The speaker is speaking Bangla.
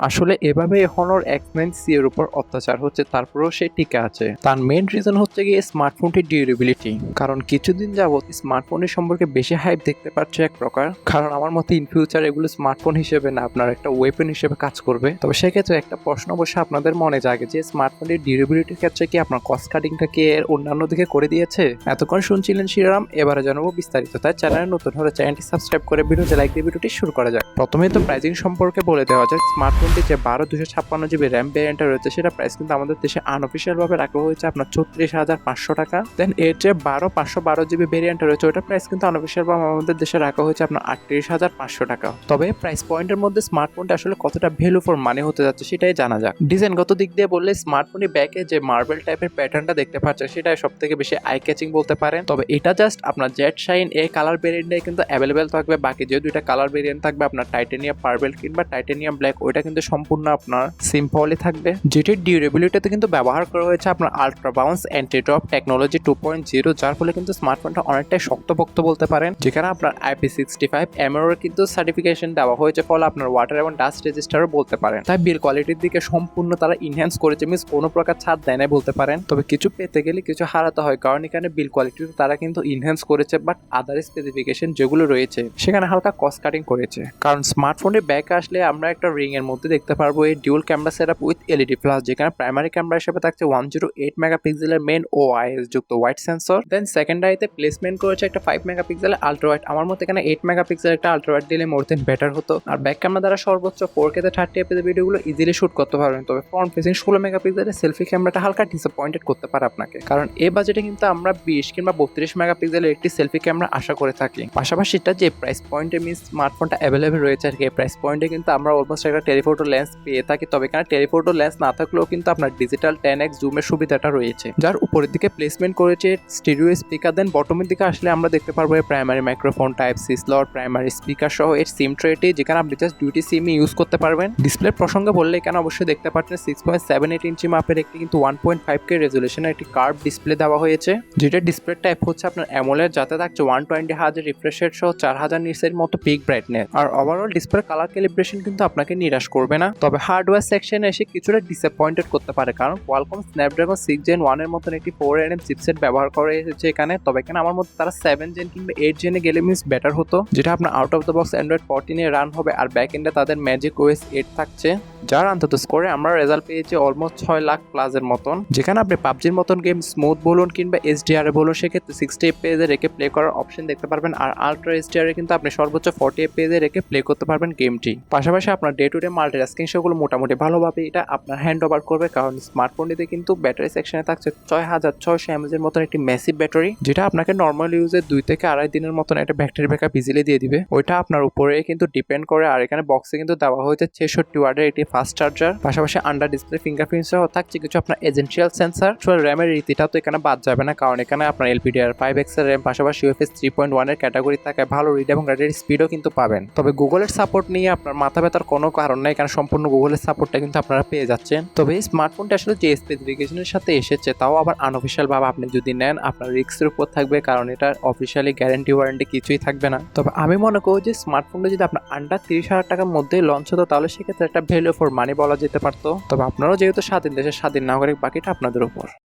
আসলে এভাবে হনর X9C এর উপর অত্যাচার হচ্ছে, তারপরেও সে টিকে আছে। তার মেইন রিজন হচ্ছে গিয়ে স্মার্টফোনটির ডিউরেবিলিটি। কারণ কিছুদিন যাবত স্মার্টফোনের সম্পর্কে বেশি হাইপ দেখতে পাচ্ছে এক প্রকার। কারণ আমার মতে ইন ফিউচার এগুলো স্মার্টফোন হিসেবে না, আপনার একটা ওয়েপন হিসেবে কাজ করবে। তবে সেক্ষেত্রে একটা প্রশ্ন অবশ্যই আপনাদের মনে জাগে যে স্মার্টফোনের ডিউরেবিলিটির ক্ষেত্রে কি আপনার কস্ট কাটিংটা কি এর অন্যান্য দিকে করে দিয়েছে? এতক্ষণ শুনছিলেন শিরোনাম, এবারে জানাবো বিস্তারিত। তাই চ্যানেলে নতুন হলে চ্যানেলটি সাবস্ক্রাইব করে ভিডিওতে লাইক দিয়ে ভিডিওটি শুরু করা যাক। প্রথমেই তো প্রাইসিং সম্পর্কে বলে দেওয়া যাক। স্মার্টফোনটি যে 12/256 জিবি র্যাম ভ্যারিয়েন্টটা রয়েছে, সেটা প্রাইস কিন্তু আমাদের দেশে আনঅফিসিয়াল ভাবে রাখা হয়েছে আপনার 34,500 টাকা। দেন এর যে 512 জিবি ভ্যারিয়েন্টটা রয়েছে, ওটা প্রাইস কিন্তু আনঅফিসিয়াল ভাবে আমাদের দেশে রাখা হয়েছে আপনার 38,500 টাকা। তবে প্রাইস পয়েন্টের মধ্যে স্মার্টফোনটা আসলে কতটা ভ্যালু ফর মানি হতে যাচ্ছে সেটাই জানা যাক। ডিজাইনগত দিক দিয়ে বললে স্মার্টফোনের ব্যাকে যে মার্বেল টাইপের প্যাটার্নটা দেখতে পাচ্ছেন, সেটাই সব থেকে বেশি আই ক্যাচিং বলতে পারেন। তবে এটা জাস্ট আপনার জেড শাইন এই কালার ভ্যারিয়েন্টে কিন্তু অ্যাভেলেবেল থাকবে। বাকি যে দুইটা কালার ভ্যারিয়েন্ট থাকবে আপনার টাইটানিয়াম পার্পল কিংবা টাইটানিয়াম ব্ল্যাক, ওইটা কিন্তু সম্পূর্ণ আপনার সিম্পলই থাকবে। যেটির ডিউরেবিলিটিতে কিন্তু ব্যবহার করা হয়েছে আপনার ultra bounce anti drop technology 2.0, যার ফলে কিন্তু স্মার্টফোনটা অনেকটাই শক্তপোক্ত বলতে পারেন। যেখানে আপনার IP65 এমআরও কিন্তু সার্টিফিকেশন দেওয়া হয়েছে, ফলে আপনার ওয়াটার এবং ডাস্ট রেজিস্টারও বলতে পারেন। তাই বিল কোয়ালিটির দিকে সম্পূর্ণ তারা ইনহ্যান্স করেছে, মিনস কোনো প্রকার ছাড় দেয় না বলতে পারেন। তবে কিছু পেতে গেলে কিছু হারাতে হয়, কারণ এখানে বিল কোয়ালিটিতে তারা কিন্তু ইনহ্যান্স করেছে, বাট আদার স্পেসিফিকেশন যেগুলো রয়েছে সেখানে হালকা কস্ট কাটিং করেছে। কারণ স্মার্টফোনের ব্যাক আসলে আমরা একটা রিং এর মধ্যে দেখতে পারবো এই dual camera setup with LED flash, যেখানে প্রাইমারি ক্যামেরা হিসেবে থাকছে 108 মেগাপিক্সেলের মেইন OIS যুক্ত ওয়াইড সেন্সর। দেন সেকেন্ডারিতে প্লেসমেন্ট করেছে একটা 5 মেগাপিক্সেলের আলট্রা ওয়াইড। আমার মতে এখানে 8 মেগাপিক্সেলের একটা আলট্রা ওয়াইড দিলে মোর দেন বেটার হতো। আর ব্যাক ক্যামেরা দ্বারা সর্বোচ্চ 4K তে 30 fps ভিডিওগুলো ইজিলি শুট করতে পারবেন। তবে ফ্রন্ট ফেসিং 16 মেগাপিক্সেলের সেলফি ক্যামেরাটা হালকা ডিসঅ্যাপয়েন্টেড করতে পারে আপনাকে, কারণ এই বাজেটে কিন্তু আমরা 20 কিংবা 32 মেগাপিক্সেলের একটি সেলফি ক্যামেরা আশা করে থাকি। পাশাপাশি এটা যে প্রাইস পয়েন্টে মিনস স্মার্টফোনটা অ্যাভেলেবেল রয়েছে আর কি, প্রাইস পয়েন্টে কিন্তু আমরা অলমোস্ট একটা টেলিফোটো লেন্স পেয়ে থাকি। তবে এখানে টেলিফোটো লেন্স না থাকলেও কিন্তু আপনার ডিজিটাল 10x জুমের সুবিধাটা রয়েছে, যার উপরের দিকে প্লেসমেন্ট করেছে স্টিরিও স্পিকার। দেন বটমের দিকে আসলে আমরা দেখতে পারবো এর primary microphone type C slot, primary speaker সহ এর সিম ট্রেটি, যেখানে আপনি জাস্ট ডিউটি সিম ইউজ করতে পারবেন। ডিসপ্লে প্রসঙ্গে বললে এখানে অবশ্যই দেখতে পাচ্ছেন 6.78 ইঞ্চি মাপের একটি কিন্তু 1.5K রেজুলেশনের একটি কার্ভ ডিসপ্লে দেওয়া হয়েছে, যেটা ডিসপ্লে টাইপ হচ্ছে আপনার অ্যামোলেড, যাতে থাকছে 120 হার্জ রিফ্রেশ রেট সহ 4000 নিটসের মতো পিক ব্রাইটনেস। আর ওভারঅল ডিসপ্লে কালার ক্যালিব্রেশন কিন্তু আপনাকে নিরাশ করবে না। তবে হার্ডওয়্যার সেকশনে এসে কিছুটা ডিসঅ্যাপয়েন্টেড করতে পারে, কারণ কোয়ালকম স্ন্যাপড্রাগন 6 Gen 1 এর মতন একটি 4nm চিপসেট ব্যবহার করে এসেছে এখানে। তবে এখানে আমার মতে তারা 7 Gen কিংবা 8 Gen গেলে মিনস বেটার হতো, যেটা আপনার out of the box Android 14 A run হবে। আর ব্যাক এন্ডে তাদের ম্যাজিক OS 8 থাকছে, যার অন্তত স্কোরে আমরা রেজাল্ট পেয়েছি অলমোস্ট 6 লাখ প্লাসের মতন। যেখানে আপনি পাবজির মতন গেম স্মুথ বলুন কিংবা HDR বলুন, সেক্ষেত্রে 60 fps এ রেখে প্লে করার অপশন দেখতে পারবেন। আর আলট্রা HDR এ কিন্তু আপনি সর্বোচ্চ 40 fps এ রেখে প্লে করতে পারবেন গেমটি। পাশাপাশি আপনার ডে টু ডে মাল্টিটাস্কিং সেগুলো মোটামুটি ভালোভাবে এটা আপনার হ্যান্ড ওভার করবে, কারণ স্মার্টফোনটিতে কিন্তু ব্যাটারি সেকশনে থাকছে 6600 mAh এর মতন একটি ম্যাসিভ ব্যাটারি, যেটা আপনাকে নর্মাল ইউজে 2 থেকে আড়াই দিনের মতন একটা ব্যাটারি ব্যাকআপ ইজিলি দিয়ে দিবে। ওইটা আপনার উপরে কিন্তু ডিপেন্ড করে। আর এখানে বক্সে কিন্তু দেওয়া হয়েছে 66 ওয়াটের একটি ফাস্ট চার্জার। পাশাপাশি আন্ডার ডিসপ্লে ফিঙ্গারপ্রিন্ট সহ থাকছে কিছু আপনার এজেন্সিয়াল সেন্সর। র্যামের রীতিটা তো এখানে বাদ যাবে না, কারণ এখানে আপনার LPDDR5X এর র্যাম, পাশাপাশি UFS 3.1 এর ক্যাটাগরি থাকায় ভালো রিড এবং রাইটের স্পিডও কিন্তু পাবেন। তবে গুগলের সাপোর্ট নিয়ে আপনার মাথা ব্যথার কোনো কারণ নেই, কারণ সম্পূর্ণ গুগলের সাপোর্টটা কিন্তু আপনারা পেয়ে যাচ্ছেন। তবে এই স্মার্টফোনটা আসলে যে স্পেসিফিকেশনের সাথে এসেছে, তাও আবার আনঅফিসিয়াল ভাবে আপনি যদি নেন আপনার রিস্কের উপর থাকবে, কারণ এটা অফিসিয়ালি গ্যারান্টি ওয়ারেন্টি কিছুই থাকবে না। তবে আমি মনে করি যে স্মার্টফোনটা যদি আপনার আন্ডার 30,000 টাকার মধ্যে লঞ্চ হতো, তাহলে সেক্ষেত্রে একটা ভ্যালু ফর মানি বলা যেতে পারতো। তবে আপনারাও যেহেতু স্বাধীন দেশের স্বাধীন নাগরিক, বাকিটা আপনাদের উপর।